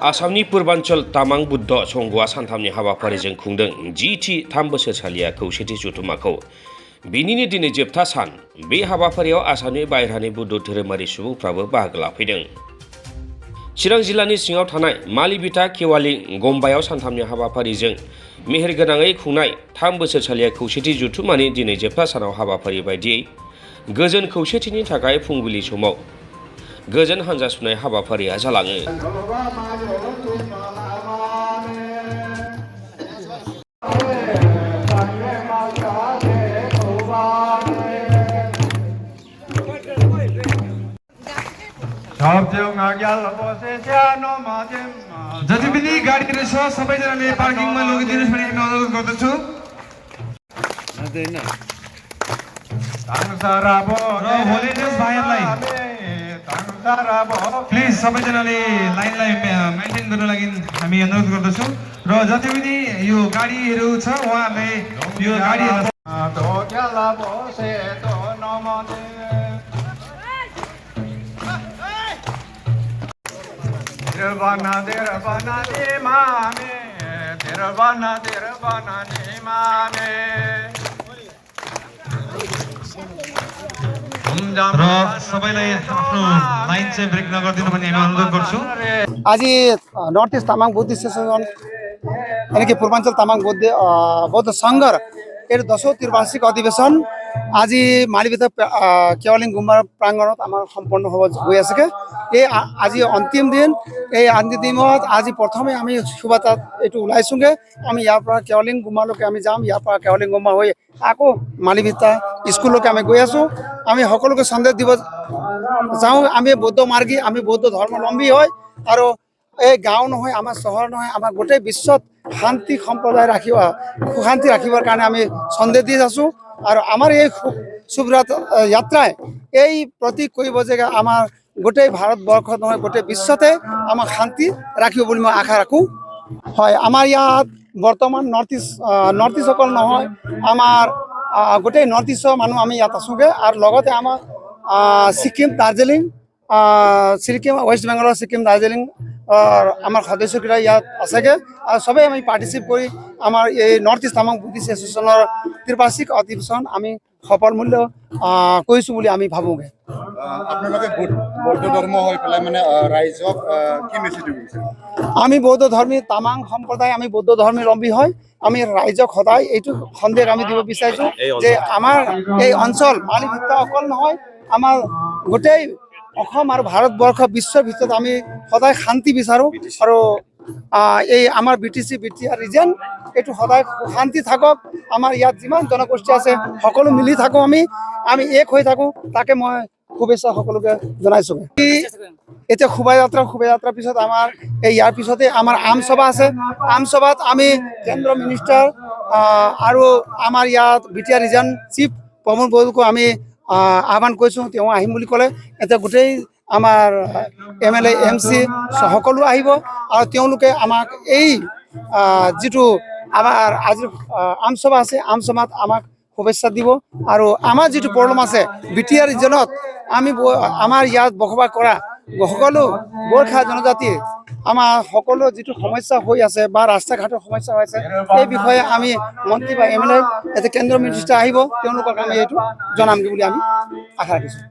आसामनि पुर्बांचल तामां बुद्ध संघआ सानथामनि हाबाफारिजों खुंदों जिथि 3 बोसोरसालिया खौसेथि जथुम्माखौ। बिनिनो दिनै जोबथा सान। बे हाबाफारियाव आसामनि बायह्रानि बुद्ध धोरोमारि सुबुंफ्राबो बाहागो लाफैदों। चिरां जिल्लानि सिङाव थानाय मालिबिटा केवालिं गम्बायाव सानथामनि हाबाफारिजों मेहेरगोनाङै खुंनाय 3 बोसोरसालिया खौसेथि जथुम्मानि दिनै जोबथा सानाव हाबाफारि बायदियै गोजोन खौसेथिनि थाखाय फुंबिलि समाव गोजोन हानजा सुनाय हाबाफारिया जालाङो। जति पनि गाडीहरु छ सबैजनाले पार्किङमा लगिदिनुस् भन्ने हामी अनुरोध गर्दछु। र भोलिन्टियर्स भाइहरुलाई प्लिज सबैजनाले लाइनलाई मेन्टेन गर्न लागि हामी अनुरोध गर्दछौँ। र जति पनि यो गाडीहरु छ उहाँहरूले यो गाडीहरु र सबैलाई आफ्नो लाइन चाहिँ ब्रेक नगरिदिनु भन्ने हामी अनुरोध गर्छौँ। आज north east Tamang Buddhist association यानी कि पूर्वांचल तामाङ बौद्ध संघ এর 10th ত্রিবার্ষিক অধিবেশন আজি মালিবিতা কেওয়ালিং গুম্বা প্রাঙ্গণত আমার সম্পন্ন হয়ে আছে। এই আজি অন্তিম দিন। এই অন্তিম দিনত আজি প্রথমে আমি সুবাতাত এইটো ওলাইছোগে। আমি ইয়াৰ পৰা কেওয়ালিং গুম্বালৈকে আমি যাম। ইয়াৰ পৰা কেওয়ালিং গুম্বা হৈ আকৌ মালিবিতা স্কুললৈকে আমি গৈ আছো। আমি সকলোকে সন্দেশ দিব যাওঁ। আমি বৌদ্ধ মাৰ্গী, আমি বৌদ্ধ ধৰ্মাৱলম্বী হয় আৰু এই গাঁও নহয়, আমাৰ চহৰ নহয়, আমাৰ গোটেই বিশ্বত শান্তি সম্প্ৰদায় শান্তি ৰাখিবৰ কাৰণে আমি সন্দেশ দি আছো। আৰু আমাৰ এই শুভ যাত্ৰায় এই প্ৰতীক কৰিব যে আমাৰ গোটেই ভাৰতবৰ্ষত নহয় গোটেই বিশ্বতে আমাক শান্তি ৰাখিব বুলি মই আশা ৰাখোঁ। হয়, আমাৰ ইয়াত বৰ্তমান নৰ্থ ইষ্ট অকল নহয়, আমাৰ গোটেই নৰ্থ ইষ্টৰ মানুহ আমি ইয়াত আছোগে। আৰু লগতে আমাৰ ছিকিম, দাৰ্জিলিং, ছিকিম ৱেষ্ট বেংগলৰ ছিকিম, দাৰ্জিলিং আমার সদস্যকেইটা ইয়াত আছেগে। আর সবাই আমি পার্টিসিপেট করি আমার এই নর্থ ইষ্ট তামাং বুদ্ধিষ্ট এসোসিয়েশনের ত্রিবার্ষিক অধিবেশন আমি সফল মূল্য কৰিছোঁ বুলি আমি ভাবোগে। আপোনালোকে বৌদ্ধ ধৰ্ম হৈ পেলাই মানে ৰাইজক কি মেছেজ দিব বিচাৰে? আমি বৌদ্ধ ধৰ্মী তামাং সম্প্ৰদায়, আমি বৌদ্ধ ধৰ্মাৱলম্বী হয়। আমি ৰাইজক সদায় এইটো সন্দেশ আমি দিব বিচাৰিছোঁ যে আমাৰ এই অঞ্চল মালিবিটা অকল নহয়, আমাৰ গোটেই অসম আৰু ভাৰতবৰ্ষ বিশ্বৰ ভিতৰত আমি সদায় শান্তি বিচাৰোঁ। আৰু এই আমাৰ BTC ৰিজন এইটো সদায় শান্তি থাকক। আমাৰ ইয়াত যিমান জনগোষ্ঠী আছে সকলো মিলি থাকোঁ, আমি এক হৈ থাকোঁ। তাকে মই শুভেচ্ছা সকলোকে জনাইছোঁ। এতিয়া শোভাযাত্ৰাৰ পিছত আমাৰ ইয়াৰ পিছতে আমাৰ আমসভা আছে। আমসভাত আমি কেন্দ্ৰীয় মিনিষ্টাৰ আৰু আমাৰ ইয়াত BTR ৰিজন চিফ প্ৰমোদ বড়োকো আমি আহ্বান কৰিছোঁ। তেওঁ আহিম বুলি ক'লে। এতিয়া গোটেই আমাৰ MLA MC সকলো আহিব আৰু তেওঁলোকে আমাক এই যিটো আমাৰ আজিৰ আমসভা আছে আমসভাত আমাক শুভেচ্ছা দিব। আৰু আমাৰ যিটো প্ৰব্লেম আছে BTR ৰিজনত আমাৰ ইয়াত বসবাস কৰা সকলো গোৰ্খা জনজাতি আমাৰ সকলো যিটো সমস্যা হৈ আছে বা ৰাস্তা ঘাটৰ সমস্যা হৈ আছে এই বিষয়ে আমি মন্ত্ৰী বা MLA কেন্দ্ৰীয় মিনিষ্টাৰ আহিব, তেওঁলোকক আমি এইটো জনামগৈ বুলি আমি আশা ৰাখিছোঁ।